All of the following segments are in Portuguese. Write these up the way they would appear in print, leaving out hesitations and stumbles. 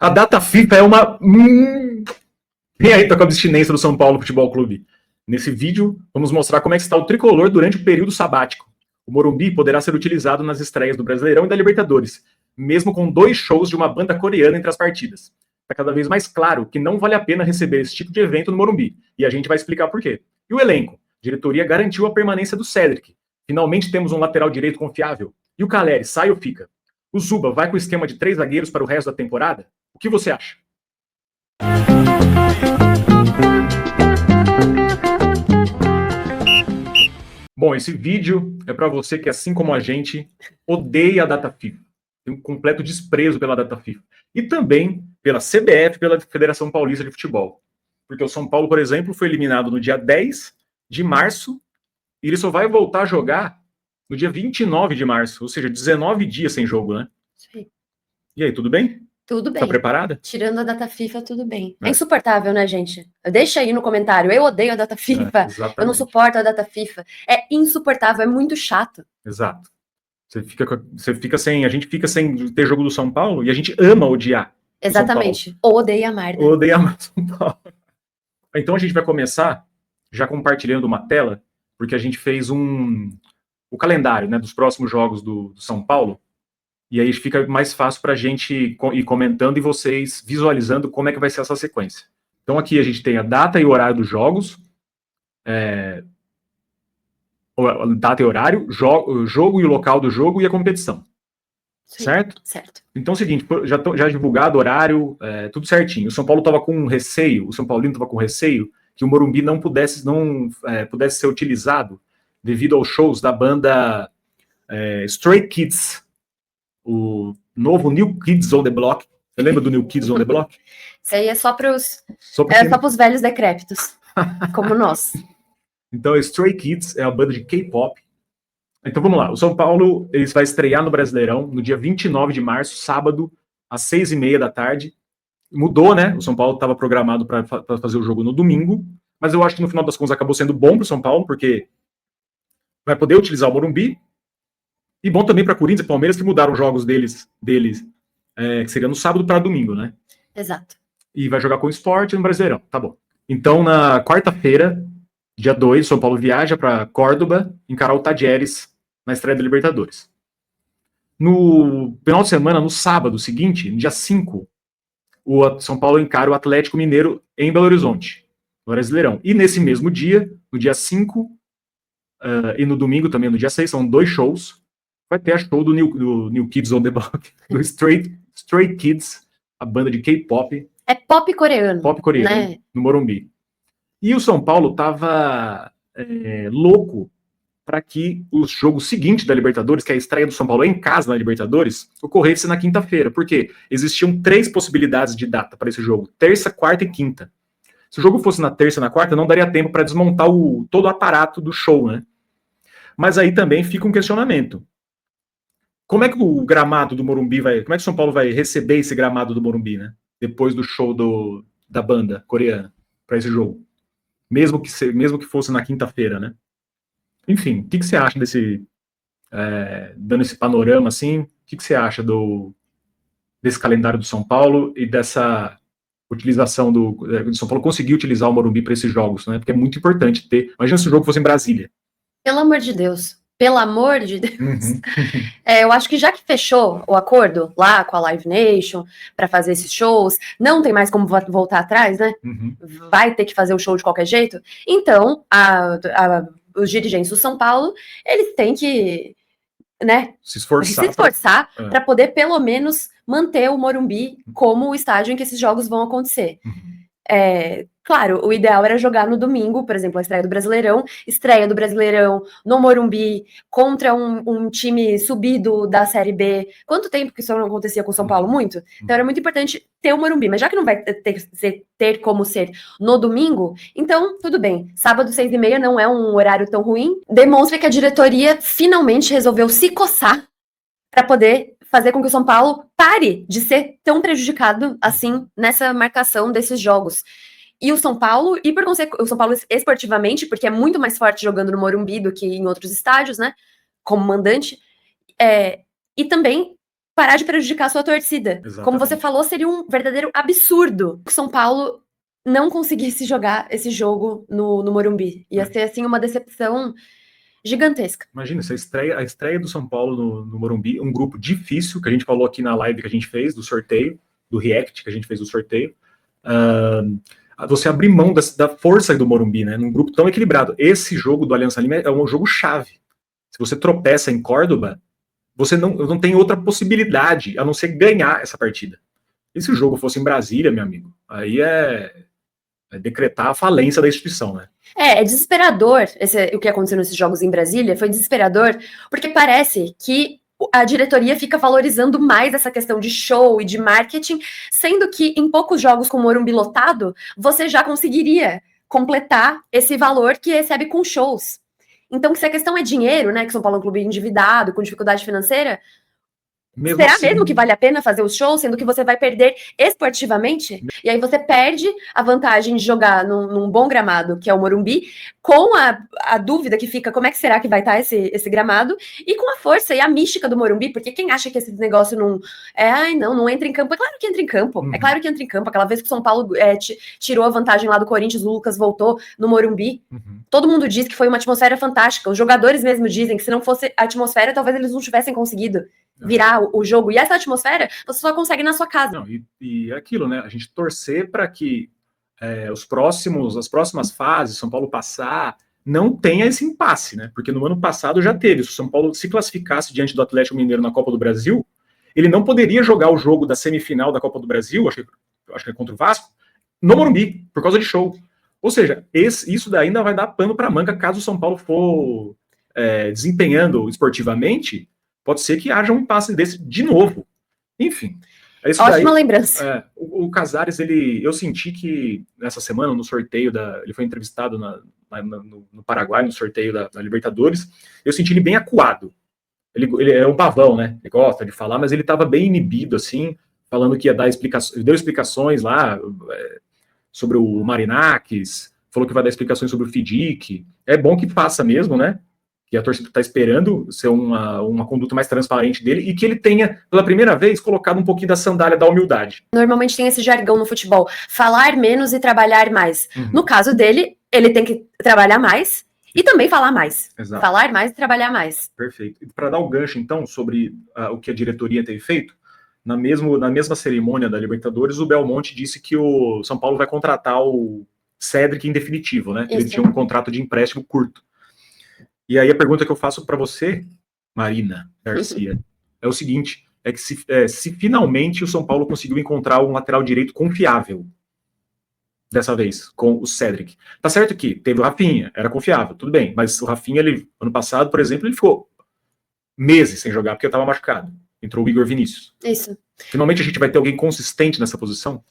A data FIFA é uma... E aí tá com a abstinência do São Paulo Futebol Clube. Nesse vídeo, vamos mostrar como é que está o tricolor durante o período sabático. O Morumbi poderá ser utilizado nas estreias do Brasileirão e da Libertadores, mesmo com 2 shows de uma banda coreana entre as partidas. Está cada vez mais claro que não vale a pena receber esse tipo de evento no Morumbi, e a gente vai explicar por quê. E o elenco? A diretoria garantiu a permanência do Cédric. Finalmente temos um lateral direito confiável. E o Calleri, sai ou fica? O Zuba vai com o esquema de 3 zagueiros para o resto da temporada? O que você acha? Bom, esse vídeo é para você que, assim como a gente, odeia a data FIFA. Tem um completo desprezo pela data FIFA. E também pela CBF, pela Federação Paulista de Futebol. Porque o São Paulo, por exemplo, foi eliminado no dia 10 de março e ele só vai voltar a jogar no dia 29 de março. Ou seja, 19 dias sem jogo, né? Sim. E aí, tudo bem? Tudo bem. Tá preparada? Tirando a data FIFA, tudo bem. É insuportável, né, gente? Deixa aí no comentário. Eu odeio a data FIFA. Eu não suporto a data FIFA. É insuportável, é muito chato. Exato. Você fica sem... A gente fica sem ter jogo do São Paulo e a gente ama odiar. Exatamente. Ou odeia amar, né? Odeia amar São Paulo. Então a gente vai começar já compartilhando uma tela, porque a gente fez o calendário, né, dos próximos jogos do São Paulo. E aí fica mais fácil para a gente ir comentando e vocês visualizando como é que vai ser essa sequência. Então aqui a gente tem a data e o horário dos jogos, data e horário, jogo e o local do jogo e a competição. Sim, certo? Certo. Então é o seguinte, já divulgado horário, tudo certinho. O São Paulo estava com receio, o São Paulino estava com receio que o Morumbi não pudesse ser utilizado devido aos shows da banda Stray Kids, o novo New Kids on the Block. Você lembra do New Kids on the Block? Isso aí é só para os velhos decrépitos, como nós. Então, Stray Kids é a banda de K-pop. Então, vamos lá. O São Paulo vai estrear no Brasileirão no dia 29 de março, sábado, às 6h30 da tarde. Mudou, né? O São Paulo estava programado para fazer o jogo no domingo, mas eu acho que no final das contas acabou sendo bom para o São Paulo, porque vai poder utilizar o Morumbi. E bom também para Corinthians e Palmeiras, que mudaram os jogos deles que seria no sábado para domingo, né? Exato. E vai jogar com o Sport no Brasileirão, tá bom. Então, na quarta-feira, dia 2, São Paulo viaja para Córdoba encarar o Tadieres na estreia da Libertadores. No final de semana, no sábado seguinte, no dia 5, o São Paulo encara o Atlético Mineiro em Belo Horizonte, no Brasileirão. E nesse mesmo dia, no dia 5, e no domingo também, no dia 6, são 2 shows. Vai ter a show do New Kids on the Block, do Stray Kids, a banda de K-pop. É pop coreano. Pop coreano, né? No Morumbi. E o São Paulo tava louco para que o jogo seguinte da Libertadores, que é a estreia do São Paulo em casa na Libertadores, ocorresse na quinta-feira. Porque existiam 3 possibilidades de data para esse jogo: terça, quarta e quinta. Se o jogo fosse na terça e na quarta, não daria tempo para desmontar todo o aparato do show, né? Mas aí também fica um questionamento. Como é que o gramado do Morumbi como é que o São Paulo vai receber esse gramado do Morumbi, né? Depois do show da banda coreana para esse jogo. Mesmo que fosse na quinta-feira, né? Enfim, o que você acha dando esse panorama assim, o que você acha desse calendário do São Paulo e dessa utilização do São Paulo conseguir utilizar o Morumbi para esses jogos, né? Porque é muito importante ter. Imagina se o jogo fosse em Brasília. Pelo amor de Deus. Pelo amor de Deus. Uhum. Eu acho que já que fechou o acordo lá com a Live Nation para fazer esses shows, não tem mais como voltar atrás, né? Uhum. Vai ter que fazer o show de qualquer jeito. Então, os dirigentes do São Paulo, eles têm que, né, se esforçar para poder, pelo menos, manter o Morumbi como o estádio em que esses jogos vão acontecer. Uhum. Claro, o ideal era jogar no domingo, por exemplo, a estreia do Brasileirão no Morumbi contra um time subido da Série B. Quanto tempo que isso não acontecia com o São Paulo? Muito. Então era muito importante ter o Morumbi, mas já que não vai ter como ser no domingo, então tudo bem. Sábado, 6h30 não é um horário tão ruim. Demonstra que a diretoria finalmente resolveu se coçar para poder fazer com que o São Paulo pare de ser tão prejudicado assim nessa marcação desses jogos. E o São Paulo, e por consequência, o São Paulo esportivamente, porque é muito mais forte jogando no Morumbi do que em outros estádios, né, como mandante, e também parar de prejudicar a sua torcida. Exatamente. Como você falou, seria um verdadeiro absurdo que São Paulo não conseguisse jogar esse jogo no Morumbi. Ia ser, assim, uma decepção gigantesca. Imagina, a estreia do São Paulo no Morumbi, um grupo difícil, que a gente falou aqui na live que a gente fez, do sorteio, do react que a gente fez do sorteio. Você abrir mão da força do Morumbi, né? Num grupo tão equilibrado. Esse jogo do Alianza Lima é um jogo chave. Se você tropeça em Córdoba, você não tem outra possibilidade a não ser ganhar essa partida. E se o jogo fosse em Brasília, meu amigo, aí é decretar a falência da instituição, né? É desesperador o que aconteceu nesses jogos em Brasília, foi desesperador, porque parece que a diretoria fica valorizando mais essa questão de show e de marketing, sendo que em poucos jogos com o Morumbi lotado, você já conseguiria completar esse valor que recebe com shows. Então, se a questão é dinheiro, né, que São Paulo é um clube endividado, com dificuldade financeira, será mesmo que vale a pena fazer os shows, sendo que você vai perder esportivamente? E aí você perde a vantagem de jogar num bom gramado, que é o Morumbi, com a dúvida que fica como é que será que vai estar esse gramado, e com a força e a mística do Morumbi, porque quem acha que esse negócio não entra em campo, é claro que entra em campo, é claro que entra em campo. Aquela vez que o São Paulo tirou a vantagem lá do Corinthians, o Lucas voltou no Morumbi, todo mundo diz que foi uma atmosfera fantástica, os jogadores mesmo dizem que se não fosse a atmosfera, talvez eles não tivessem conseguido virar o jogo. E essa atmosfera você só consegue na sua casa. Não, e aquilo, né? A gente torcer para que as próximas fases, São Paulo passar, não tenha esse impasse, né? Porque no ano passado já teve. Se o São Paulo se classificasse diante do Atlético Mineiro na Copa do Brasil, ele não poderia jogar o jogo da semifinal da Copa do Brasil, acho que é contra o Vasco, no Morumbi, por causa de show. Ou seja, isso daí ainda vai dar pano para manga caso o São Paulo for desempenhando esportivamente. Pode ser que haja um impasse desse de novo. Enfim. Ótima lembrança. O Casares, eu senti que nessa semana, no sorteio ele foi entrevistado no Paraguai, no sorteio da Libertadores, eu senti ele bem acuado. Ele é um pavão, né? Ele gosta de falar, mas ele estava bem inibido, assim, falando que ia dar explicações, deu explicações lá sobre o Marinakis, falou que vai dar explicações sobre o Fidik. É bom que faça mesmo, né? Que a torcida está esperando ser uma conduta mais transparente dele e que ele tenha, pela primeira vez, colocado um pouquinho da sandália da humildade. Normalmente tem esse jargão no futebol, falar menos e trabalhar mais. No caso dele, ele tem que trabalhar mais e também falar mais. Exato. Falar mais e trabalhar mais. Perfeito. E para dar o gancho, então, sobre o que a diretoria tem feito, na mesma cerimônia da Libertadores, o Belmonte disse que o São Paulo vai contratar o Cédric em definitivo, né? Ele tinha um contrato de empréstimo curto. E aí a pergunta que eu faço para você, Marina Garcia, é o seguinte, é que se finalmente o São Paulo conseguiu encontrar um lateral direito confiável, dessa vez, com o Cédric. Tá certo que teve o Rafinha, era confiável, tudo bem, mas o Rafinha, ano passado, por exemplo, ele ficou meses sem jogar porque estava machucado. Entrou o Igor Vinícius. Isso. Finalmente a gente vai ter alguém consistente nessa posição?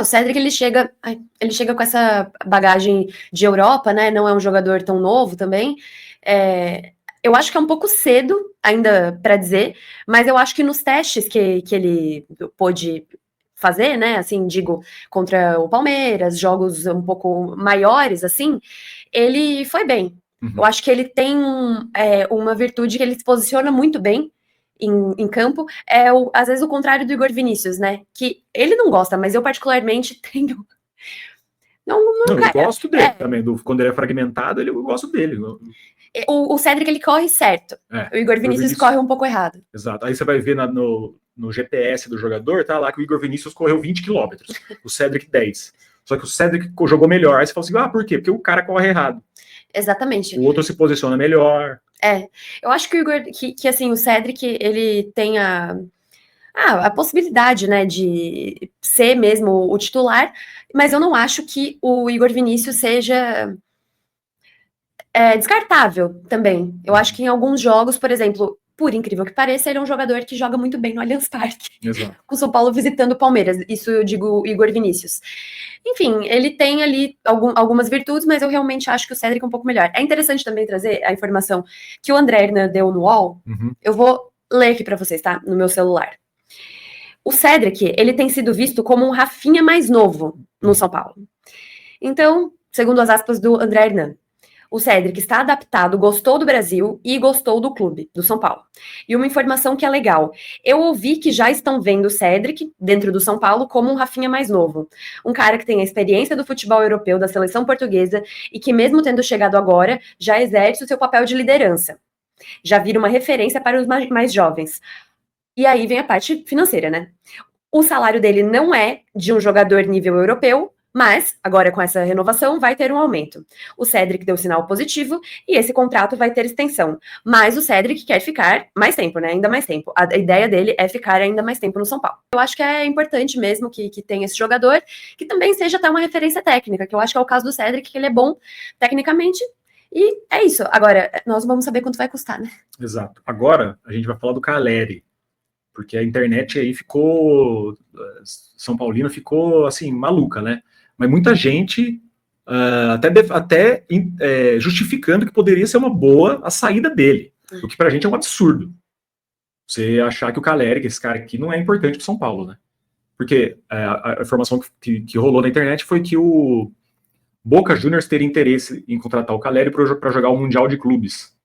O Cédric, ele chega com essa bagagem de Europa, né? Não é um jogador tão novo também. Eu acho que é um pouco cedo ainda para dizer, mas eu acho que nos testes que ele pôde fazer, né? Assim, digo, contra o Palmeiras, jogos um pouco maiores, assim, ele foi bem. Eu acho que ele tem uma virtude que ele se posiciona muito bem em campo, às vezes o contrário do Igor Vinícius, né? Que ele não gosta, mas eu particularmente tenho. Eu gosto dele também, quando ele é fragmentado, eu gosto dele. O Cédric, ele corre certo. O Igor Vinícius corre um pouco errado. Exato. Aí você vai ver no GPS do jogador, tá lá que o Igor Vinícius correu 20 km, o Cédric 10. Só que o Cédric jogou melhor. Aí você fala assim, por quê? Porque o cara corre errado. Exatamente. O outro se posiciona melhor. Eu acho que o Igor, que assim, o Cédric, ele tem a possibilidade, né, de ser mesmo o titular, mas eu não acho que o Igor Vinícius seja descartável também. Eu acho que em alguns jogos, por exemplo, por incrível que pareça, ele é um jogador que joga muito bem no Allianz Parque. Exato. Com o São Paulo visitando o Palmeiras. Isso eu digo Igor Vinícius. Enfim, ele tem ali algumas virtudes, mas eu realmente acho que o Cédric é um pouco melhor. É interessante também trazer a informação que o André Hernan deu no UOL. Eu vou ler aqui para vocês, tá? No meu celular. O Cédric, ele tem sido visto como um Rafinha mais novo no São Paulo. Então, segundo as aspas do André Hernan, O Cédric está adaptado, gostou do Brasil e gostou do clube, do São Paulo. E uma informação que é legal. Eu ouvi que já estão vendo o Cédric, dentro do São Paulo, como um Rafinha mais novo. Um cara que tem a experiência do futebol europeu, da seleção portuguesa, e que mesmo tendo chegado agora, já exerce o seu papel de liderança. Já vira uma referência para os mais jovens. E aí vem a parte financeira, né? O salário dele não é de um jogador nível europeu, mas, agora com essa renovação, vai ter um aumento. O Cédric deu sinal positivo e esse contrato vai ter extensão. Mas o Cédric quer ficar mais tempo, né? Ainda mais tempo. A ideia dele é ficar ainda mais tempo no São Paulo. Eu acho que é importante mesmo que tenha esse jogador, que também seja até uma referência técnica, que eu acho que é o caso do Cédric, que ele é bom tecnicamente. E é isso. Agora, nós vamos saber quanto vai custar, né? Exato. Agora, a gente vai falar do Caleri. Porque a internet aí ficou... São Paulino ficou, assim, maluca, né? Mas muita gente até justificando que poderia ser uma boa a saída dele. O que pra gente é um absurdo. Você achar que o Caleri, que esse cara aqui, não é importante pro São Paulo, né? Porque a informação que rolou na internet foi que o Boca Juniors teria interesse em contratar o Caleri para jogar o Mundial de Clubes.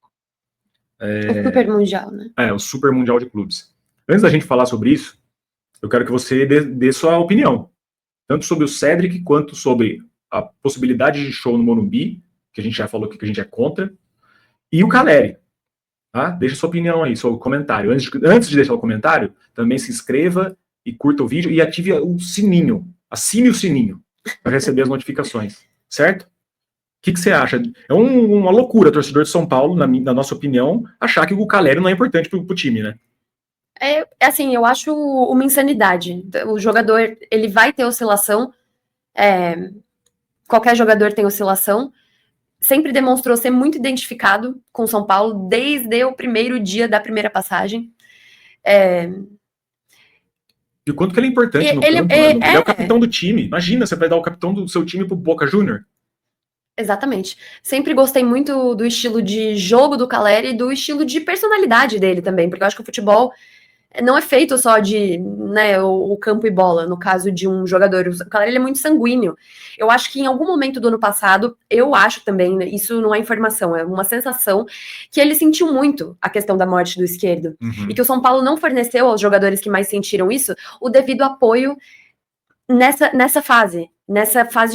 O Super Mundial, né? O Super Mundial de Clubes. Antes da gente falar sobre isso, eu quero que você dê sua opinião. Tanto sobre o Cédric, quanto sobre a possibilidade de show no Morumbi, que a gente já falou que a gente é contra, e o Caleri. Tá? Deixa sua opinião aí, seu comentário. Antes de deixar o comentário, também se inscreva e curta o vídeo e ative o sininho. Assine o sininho para receber as notificações. Certo? O que você acha? É uma loucura, torcedor de São Paulo, na nossa opinião, achar que o Caleri não é importante pro time, né? Assim, eu acho uma insanidade. O jogador, ele vai ter oscilação. Qualquer jogador tem oscilação. Sempre demonstrou ser muito identificado com São Paulo desde o primeiro dia da primeira passagem. E o quanto que ele é importante no campo. Ele é o capitão do time. Imagina, você vai dar o capitão do seu time pro Boca Juniors. Exatamente. Sempre gostei muito do estilo de jogo do Caleri e do estilo de personalidade dele também, porque eu acho que o futebol não é feito só de, né, o campo e bola, no caso de um jogador. O Caleri, ele é muito sanguíneo. Eu acho que em algum momento do ano passado, eu acho também, né, isso não é informação, é uma sensação, que ele sentiu muito a questão da morte do esquerdo. E que o São Paulo não forneceu aos jogadores que mais sentiram isso o devido apoio nessa fase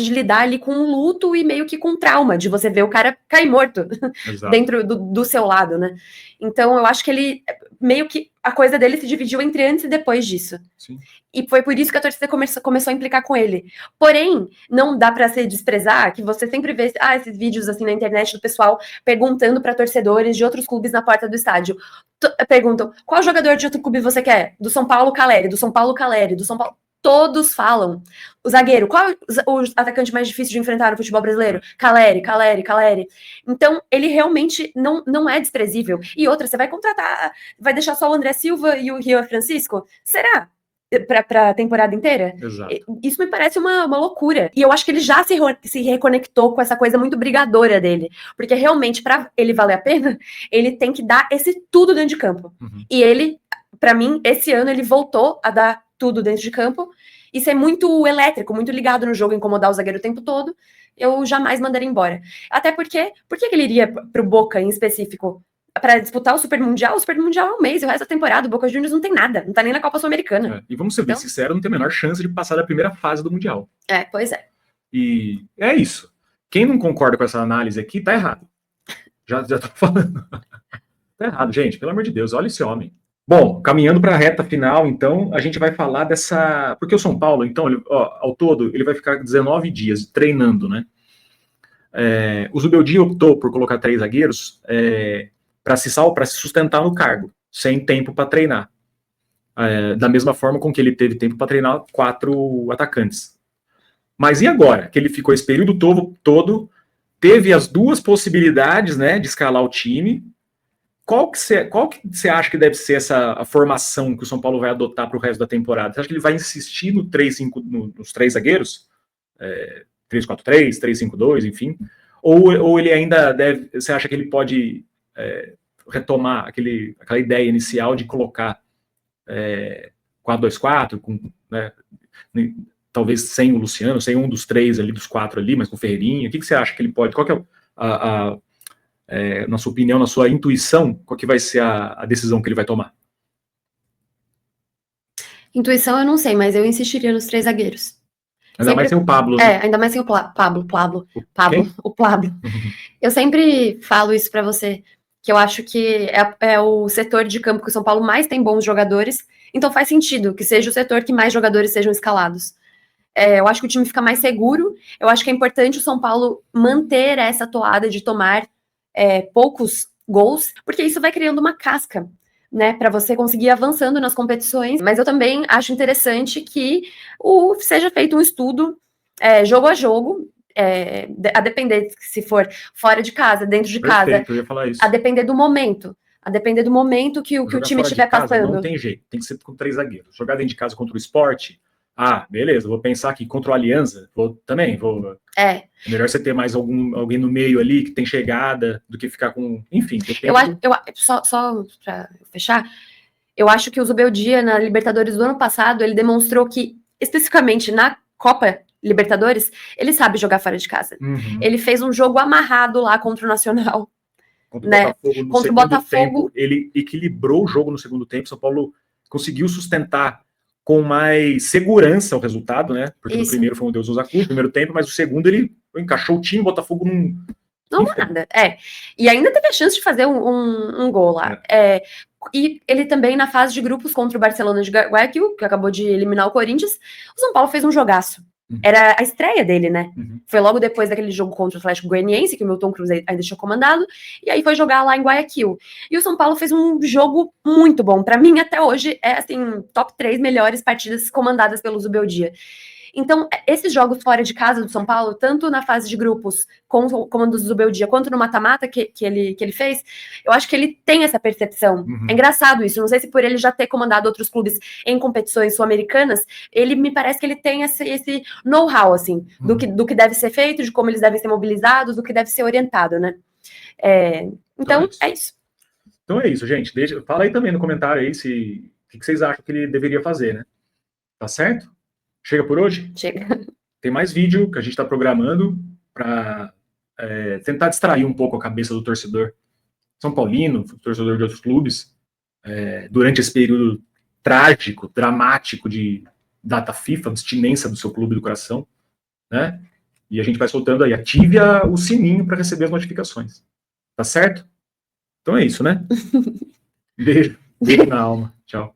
de lidar ali com o luto e meio que com trauma, de você ver o cara cair morto dentro do seu lado, né? Então eu acho que ele, meio que a coisa dele se dividiu entre antes e depois disso. Sim. E foi por isso que a torcida começou a implicar com ele. Porém, não dá pra se desprezar que você sempre vê esses vídeos assim na internet do pessoal perguntando pra torcedores de outros clubes na porta do estádio. Perguntam, qual jogador de outro clube você quer? Do São Paulo, Caleri, do São Paulo, Caleri, do São Paulo... Todos falam. O zagueiro, qual é o atacante mais difícil de enfrentar no futebol brasileiro? Caleri, Caleri, Caleri. Então, ele realmente não é desprezível. E outra, você vai contratar, vai deixar só o André Silva e o Rio Francisco? Será? Pra temporada inteira? Exato. Isso me parece uma loucura. E eu acho que ele já se reconectou com essa coisa muito brigadora dele. Porque realmente, pra ele valer a pena, ele tem que dar esse tudo dentro de campo. E ele, pra mim, esse ano, ele voltou a dar tudo dentro de campo, e ser muito elétrico, muito ligado no jogo, incomodar o zagueiro o tempo todo, eu jamais mandaria embora. Até porque, por que ele iria pro Boca em específico? Para disputar o Super Mundial? O Super Mundial é um mês, e o resto da temporada, o Boca Juniors não tem nada, não tá nem na Copa Sul-Americana. E vamos ser bem sinceros, não tem a menor chance de passar da primeira fase do Mundial. Pois é. E é isso. Quem não concorda com essa análise aqui, tá errado. Já tô falando. Tá errado, gente, pelo amor de Deus, olha esse homem. Bom, caminhando para a reta final, então, a gente vai falar dessa... Porque o São Paulo, então, ao todo, ele vai ficar 19 dias treinando, né? O Zubeldia optou por colocar 3 zagueiros para se sustentar no cargo, sem tempo para treinar. Da mesma forma com que ele teve tempo para treinar 4 atacantes. Mas e agora? Que ele ficou esse período todo, teve as 2 possibilidades, né, de escalar o time. Qual que você acha que deve ser a formação que o São Paulo vai adotar para o resto da temporada? Você acha que ele vai insistir no 3-5, nos 3 zagueiros? 3-4-3, 3-5-2, enfim? Ou ele ainda deve... Você acha que ele pode retomar aquela ideia inicial de colocar 4-2-4, né, talvez sem o Luciano, sem um dos 3 ali, dos 4 ali, mas com o Ferreirinha? O que você acha que ele pode... Qual que é na sua opinião, na sua intuição, qual que vai ser a decisão que ele vai tomar? Intuição eu não sei, mas eu insistiria nos 3 zagueiros. Ainda mais sem o Pablo. Né? Ainda mais sem o Pablo. O Pablo. Uhum. Eu sempre falo isso pra você, que eu acho que é o setor de campo que o São Paulo mais tem bons jogadores, então faz sentido que seja o setor que mais jogadores sejam escalados. Eu acho que o time fica mais seguro, eu acho que é importante o São Paulo manter essa toada de tomar poucos gols, porque isso vai criando uma casca, né, para você conseguir ir avançando nas competições, mas eu também acho interessante que seja feito um estudo jogo a jogo, a depender se for fora de casa, dentro de Perfeito, casa, eu ia falar isso. a depender do momento que o time estiver passando. Não tem jeito, tem que ser com 3 zagueiros. Jogar dentro de casa contra o Sport, beleza, vou pensar aqui contra o Alianza, vou. É melhor você ter mais alguém no meio ali que tem chegada do que ficar com. Enfim, só para fechar, eu acho que o Zubeldia na Libertadores do ano passado ele demonstrou que, especificamente na Copa Libertadores, ele sabe jogar fora de casa. Uhum. Ele fez um jogo amarrado lá contra o Nacional. Contra o Botafogo, ele equilibrou o jogo no segundo tempo. São Paulo conseguiu sustentar com mais segurança o resultado, né? Porque no primeiro foi um Deus nos acuda, no primeiro tempo, mas o segundo ele encaixou o time, o Botafogo não nada. E ainda teve a chance de fazer um gol lá. E ele também, na fase de grupos contra o Barcelona de Guayaquil, que acabou de eliminar o Corinthians, o São Paulo fez um jogaço. Era a estreia dele, né? Foi logo depois daquele jogo contra o Atlético Goianiense, que o Milton Cruz ainda tinha comandado, e aí foi jogar lá em Guayaquil. E o São Paulo fez um jogo muito bom. Para mim, até hoje, assim, top 3 melhores partidas comandadas pelo Zubeldia. Então, esses jogos fora de casa do São Paulo, tanto na fase de grupos com o comando do Zubeldia, quanto no mata-mata que ele fez, eu acho que ele tem essa percepção. É engraçado isso, não sei se por ele já ter comandado outros clubes em competições sul-americanas, ele me parece que ele tem esse know-how, assim, do que deve ser feito, de como eles devem ser mobilizados, do que deve ser orientado, né? Então, é isso. Então é isso, gente. Fala aí também no comentário aí o que vocês acham que ele deveria fazer, né? Tá certo? Chega por hoje? Chega. Tem mais vídeo que a gente está programando para tentar distrair um pouco a cabeça do torcedor São Paulino, torcedor de outros clubes, durante esse período trágico, dramático de data FIFA, abstinência do seu clube do coração, né? E a gente vai soltando aí. Ative o sininho para receber as notificações. Tá certo? Então é isso, né? Beijo na alma. Tchau.